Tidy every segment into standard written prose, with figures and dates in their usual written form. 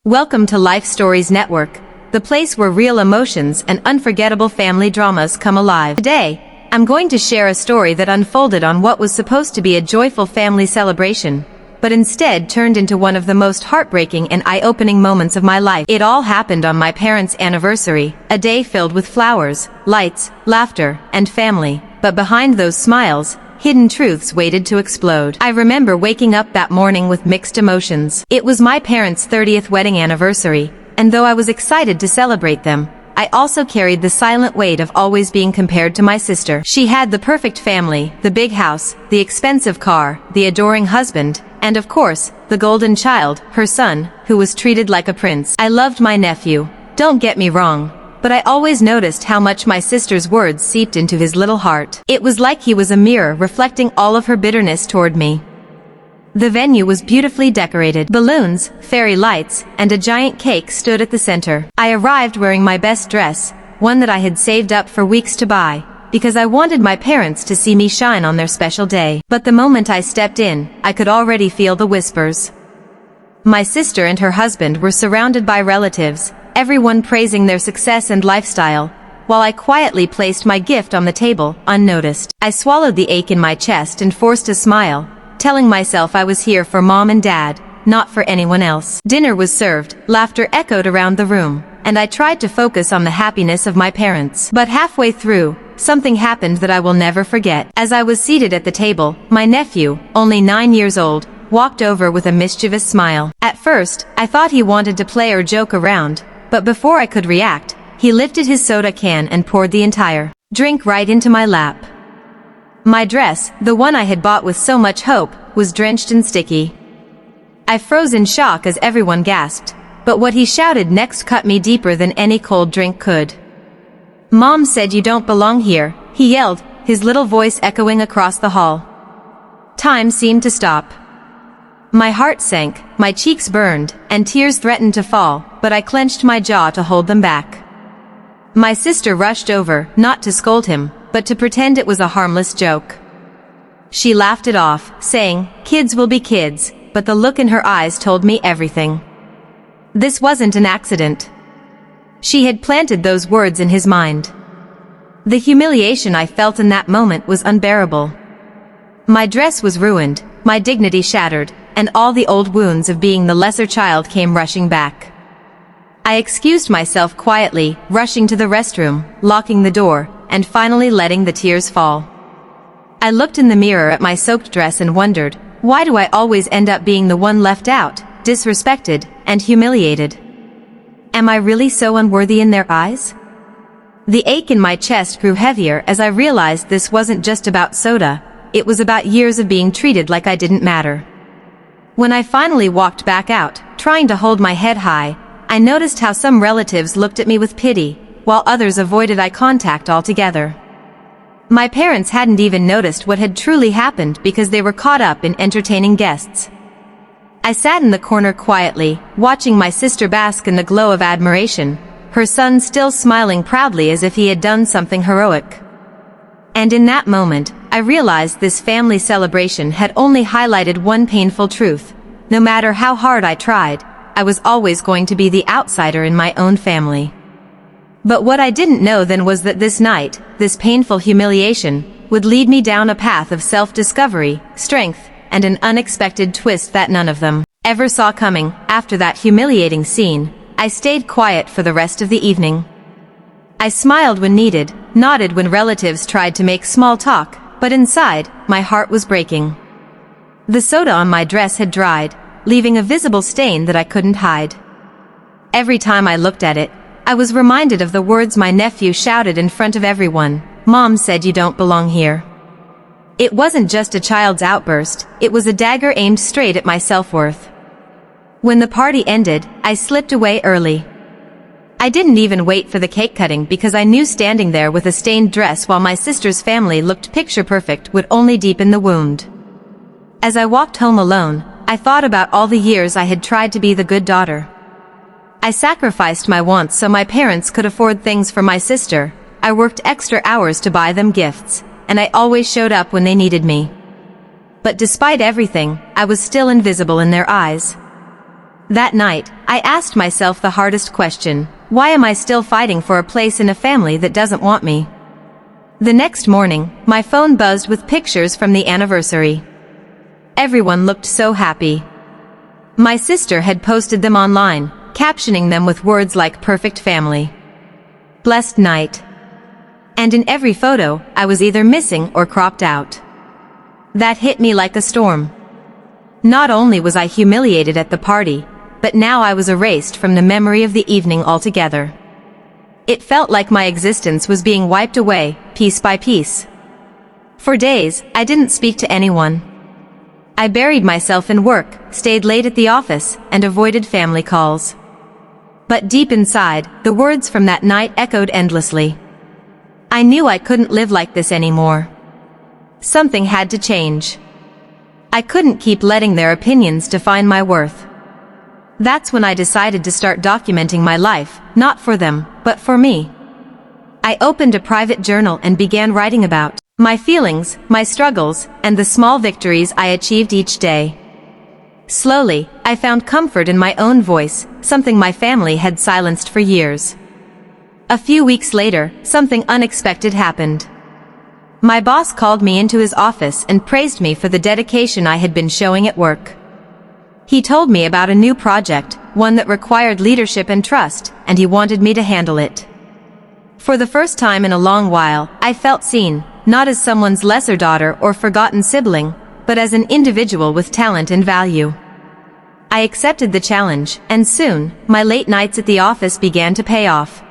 Welcome to Life Stories Network, the place where real emotions and unforgettable family dramas come alive. Today, I'm going to share a story that unfolded on what was supposed to be a joyful family celebration, but instead turned into one of the most heartbreaking and eye-opening moments of my life. It all happened on my parents' anniversary, a day filled with flowers, lights, laughter, and family. But behind those smiles, hidden truths waited to explode. I remember waking up that morning with mixed emotions. It was my parents' 30th wedding anniversary, and though I was excited to celebrate them, I also carried the silent weight of always being compared to my sister. She had the perfect family, the big house, the expensive car, the adoring husband, and of course, the golden child, her son, who was treated like a prince. I loved my nephew, don't get me wrong, but I always noticed how much my sister's words seeped into his little heart. It was like he was a mirror reflecting all of her bitterness toward me. The venue was beautifully decorated. Balloons, fairy lights, and a giant cake stood at the center. I arrived wearing my best dress, one that I had saved up for weeks to buy, because I wanted my parents to see me shine on their special day. But the moment I stepped in, I could already feel the whispers. My sister and her husband were surrounded by relatives, everyone praising their success and lifestyle, while I quietly placed my gift on the table, unnoticed. I swallowed the ache in my chest and forced a smile, telling myself I was here for mom and dad, not for anyone else. Dinner was served, laughter echoed around the room, and I tried to focus on the happiness of my parents. But halfway through, something happened that I will never forget. As I was seated at the table, my nephew, only 9 years old, walked over with a mischievous smile. At first, I thought he wanted to play or joke around, but before I could react, he lifted his soda can and poured the entire drink right into my lap. My dress, the one I had bought with so much hope, was drenched and sticky. I froze in shock as everyone gasped, but what he shouted next cut me deeper than any cold drink could. "Mom said you don't belong here," he yelled, his little voice echoing across the hall. Time seemed to stop. My heart sank, my cheeks burned, and tears threatened to fall, but I clenched my jaw to hold them back. My sister rushed over, not to scold him, but to pretend it was a harmless joke. She laughed it off, saying, "Kids will be kids," but the look in her eyes told me everything. This wasn't an accident. She had planted those words in his mind. The humiliation I felt in that moment was unbearable. My dress was ruined, my dignity shattered, and all the old wounds of being the lesser child came rushing back. I excused myself quietly, rushing to the restroom, locking the door, and finally letting the tears fall. I looked in the mirror at my soaked dress and wondered, why do I always end up being the one left out, disrespected, and humiliated? Am I really so unworthy in their eyes? The ache in my chest grew heavier as I realized this wasn't just about soda, it was about years of being treated like I didn't matter. When I finally walked back out, trying to hold my head high, I noticed how some relatives looked at me with pity, while others avoided eye contact altogether. My parents hadn't even noticed what had truly happened because they were caught up in entertaining guests. I sat in the corner quietly, watching my sister bask in the glow of admiration, her son still smiling proudly as if he had done something heroic. And in that moment, I realized this family celebration had only highlighted one painful truth. No matter how hard I tried, I was always going to be the outsider in my own family. But what I didn't know then was that this night, this painful humiliation, would lead me down a path of self-discovery, strength, and an unexpected twist that none of them ever saw coming. After that humiliating scene, I stayed quiet for the rest of the evening. I smiled when needed, nodded when relatives tried to make small talk, but inside, my heart was breaking. The soda on my dress had dried, leaving a visible stain that I couldn't hide. Every time I looked at it, I was reminded of the words my nephew shouted in front of everyone, "Mom said you don't belong here." It wasn't just a child's outburst, it was a dagger aimed straight at my self-worth. When the party ended, I slipped away early. I didn't even wait for the cake cutting because I knew standing there with a stained dress while my sister's family looked picture perfect would only deepen the wound. As I walked home alone, I thought about all the years I had tried to be the good daughter. I sacrificed my wants so my parents could afford things for my sister, I worked extra hours to buy them gifts, and I always showed up when they needed me. But despite everything, I was still invisible in their eyes. That night, I asked myself the hardest question: why am I still fighting for a place in a family that doesn't want me? The next morning, my phone buzzed with pictures from the anniversary. Everyone looked so happy. My sister had posted them online, captioning them with words like "perfect family," "blessed night," and in every photo, I was either missing or cropped out. That hit me like a storm. Not only was I humiliated at the party, but now I was erased from the memory of the evening altogether. It felt like my existence was being wiped away, piece by piece. For days, I didn't speak to anyone. I buried myself in work, stayed late at the office, and avoided family calls. But deep inside, the words from that night echoed endlessly. I knew I couldn't live like this anymore. Something had to change. I couldn't keep letting their opinions define my worth. That's when I decided to start documenting my life, not for them, but for me. I opened a private journal and began writing about my feelings, my struggles, and the small victories I achieved each day. Slowly, I found comfort in my own voice, something my family had silenced for years. A few weeks later, something unexpected happened. My boss called me into his office and praised me for the dedication I had been showing at work. He told me about a new project, one that required leadership and trust, and he wanted me to handle it. For the first time in a long while, I felt seen, not as someone's lesser daughter or forgotten sibling, but as an individual with talent and value. I accepted the challenge, and soon, my late nights at the office began to pay off.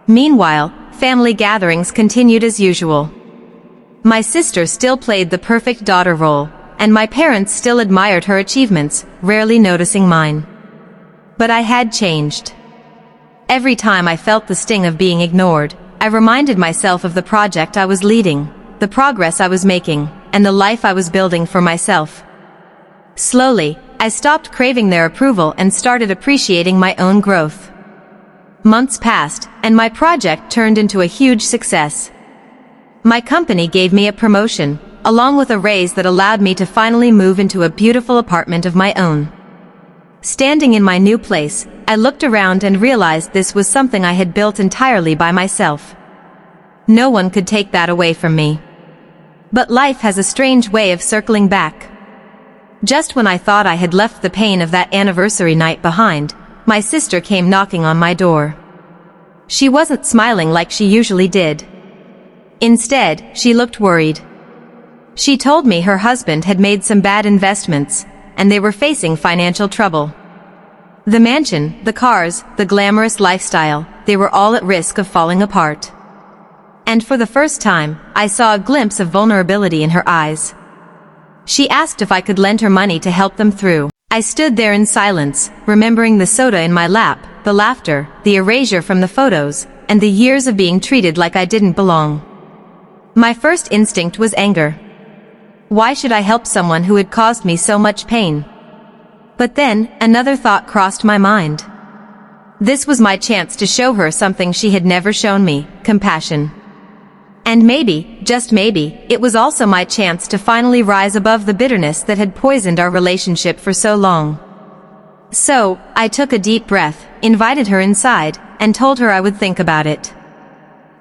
Meanwhile, family gatherings continued as usual. My sister still played the perfect daughter role, and my parents still admired her achievements, rarely noticing mine. But I had changed. Every time I felt the sting of being ignored, I reminded myself of the project I was leading, the progress I was making, and the life I was building for myself. Slowly, I stopped craving their approval and started appreciating my own growth. Months passed, and my project turned into a huge success. My company gave me a promotion, along with a raise that allowed me to finally move into a beautiful apartment of my own. Standing in my new place, I looked around and realized this was something I had built entirely by myself. No one could take that away from me. But life has a strange way of circling back. Just when I thought I had left the pain of that anniversary night behind, my sister came knocking on my door. She wasn't smiling like she usually did. Instead, she looked worried. She told me her husband had made some bad investments, and they were facing financial trouble. The mansion, the cars, the glamorous lifestyle, they were all at risk of falling apart. And for the first time, I saw a glimpse of vulnerability in her eyes. She asked if I could lend her money to help them through. I stood there in silence, remembering the soda in my lap, the laughter, the erasure from the photos, and the years of being treated like I didn't belong. My first instinct was anger. Why should I help someone who had caused me so much pain? But then, another thought crossed my mind. This was my chance to show her something she had never shown me: compassion. And maybe, just maybe, it was also my chance to finally rise above the bitterness that had poisoned our relationship for so long. So, I took a deep breath, invited her inside, and told her I would think about it.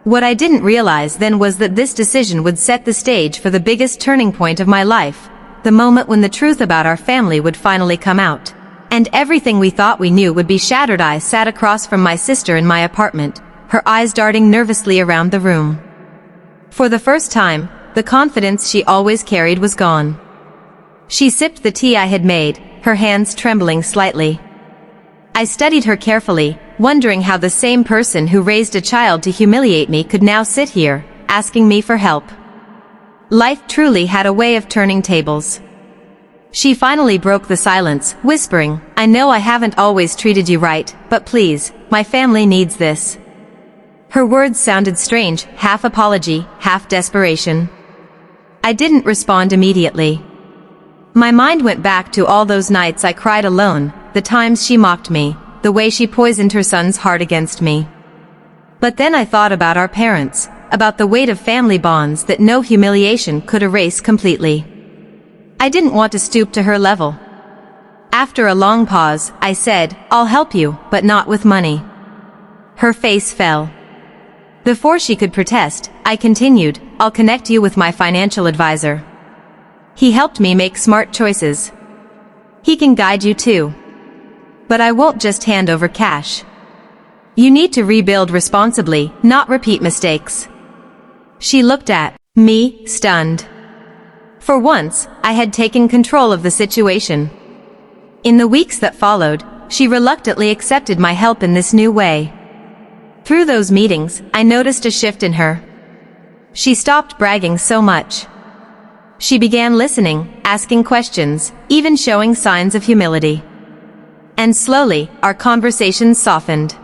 What I didn't realize then was that this decision would set the stage for the biggest turning point of my life, the moment when the truth about our family would finally come out, and everything we thought we knew would be shattered. I sat across from my sister in my apartment, her eyes darting nervously around the room. For the first time, the confidence she always carried was gone. She sipped the tea I had made, her hands trembling slightly. I studied her carefully, wondering how the same person who raised a child to humiliate me could now sit here, asking me for help. Life truly had a way of turning tables. She finally broke the silence, whispering, "I know I haven't always treated you right, but please, my family needs this." Her words sounded strange, half apology, half desperation. I didn't respond immediately. My mind went back to all those nights I cried alone, the times she mocked me, the way she poisoned her son's heart against me. But then I thought about our parents, about the weight of family bonds that no humiliation could erase completely. I didn't want to stoop to her level. After a long pause, I said, "I'll help you, but not with money." Her face fell. Before she could protest, I continued, "I'll connect you with my financial advisor. He helped me make smart choices. He can guide you too. But I won't just hand over cash. You need to rebuild responsibly, not repeat mistakes." She looked at me, stunned. For once, I had taken control of the situation. In the weeks that followed, she reluctantly accepted my help in this new way. Through those meetings, I noticed a shift in her. She stopped bragging so much. She began listening, asking questions, even showing signs of humility. And slowly, our conversations softened.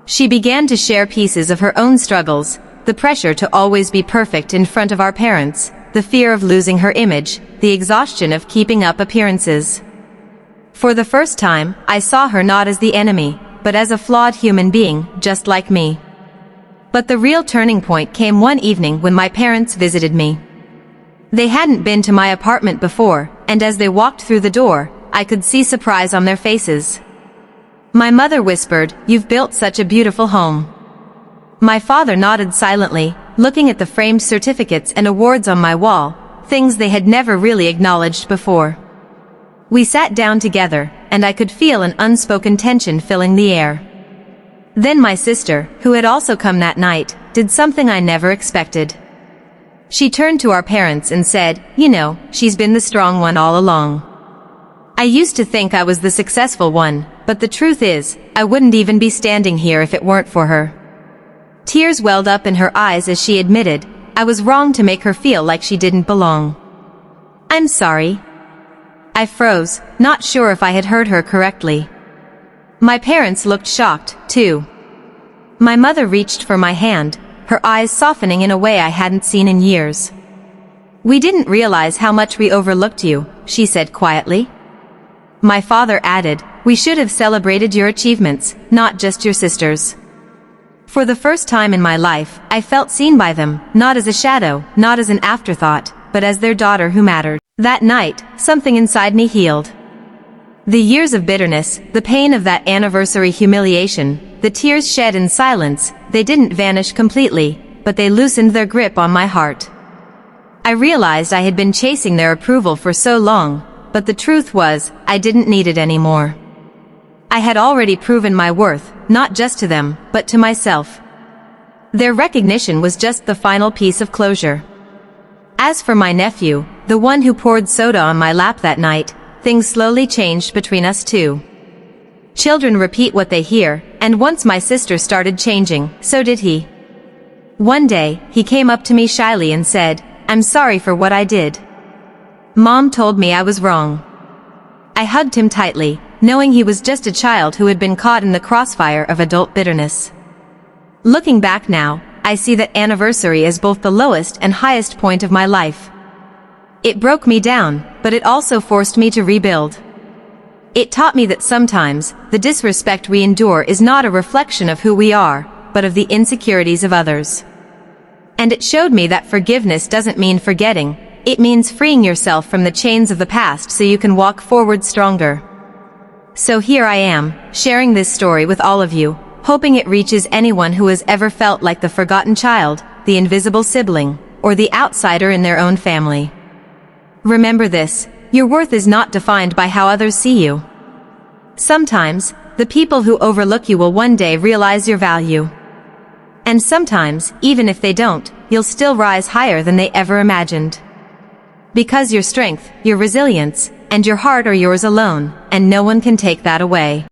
She began to share pieces of her own struggles, the pressure to always be perfect in front of our parents, the fear of losing her image, the exhaustion of keeping up appearances. For the first time, I saw her not as the enemy, but as a flawed human being, just like me. But the real turning point came one evening when my parents visited me. They hadn't been to my apartment before, and as they walked through the door, I could see surprise on their faces. My mother whispered, "You've built such a beautiful home." My father nodded silently, looking at the framed certificates and awards on my wall, things they had never really acknowledged before. We sat down together, and I could feel an unspoken tension filling the air. Then my sister, who had also come that night, did something I never expected. She turned to our parents and said, "You know, she's been the strong one all along." I used to think I was the successful one, but the truth is, I wouldn't even be standing here if it weren't for her. Tears welled up in her eyes as she admitted, I was wrong to make her feel like she didn't belong. "I'm sorry." I froze, not sure if I had heard her correctly. My parents looked shocked, too. My mother reached for my hand, her eyes softening in a way I hadn't seen in years. "We didn't realize how much we overlooked you," she said quietly. My father added, "We should have celebrated your achievements, not just your sister's." For the first time in my life, I felt seen by them, not as a shadow, not as an afterthought, but as their daughter who mattered. That night, something inside me healed. The years of bitterness, the pain of that anniversary humiliation, the tears shed in silence, they didn't vanish completely, but they loosened their grip on my heart. I realized I had been chasing their approval for so long, but the truth was, I didn't need it anymore. I had already proven my worth, not just to them, but to myself. Their recognition was just the final piece of closure. As for my nephew, the one who poured soda on my lap that night, things slowly changed between us two. Children repeat what they hear, and once my sister started changing, so did he. One day, he came up to me shyly and said, "I'm sorry for what I did. Mom told me I was wrong." I hugged him tightly, knowing he was just a child who had been caught in the crossfire of adult bitterness. Looking back now, I see that anniversary as both the lowest and highest point of my life. It broke me down, but it also forced me to rebuild. It taught me that sometimes, the disrespect we endure is not a reflection of who we are, but of the insecurities of others. And it showed me that forgiveness doesn't mean forgetting, it means freeing yourself from the chains of the past so you can walk forward stronger. So here I am, sharing this story with all of you, hoping it reaches anyone who has ever felt like the forgotten child, the invisible sibling, or the outsider in their own family. Remember this, your worth is not defined by how others see you. Sometimes, the people who overlook you will one day realize your value. And sometimes, even if they don't, you'll still rise higher than they ever imagined. Because your strength, your resilience, and your heart are yours alone, and no one can take that away.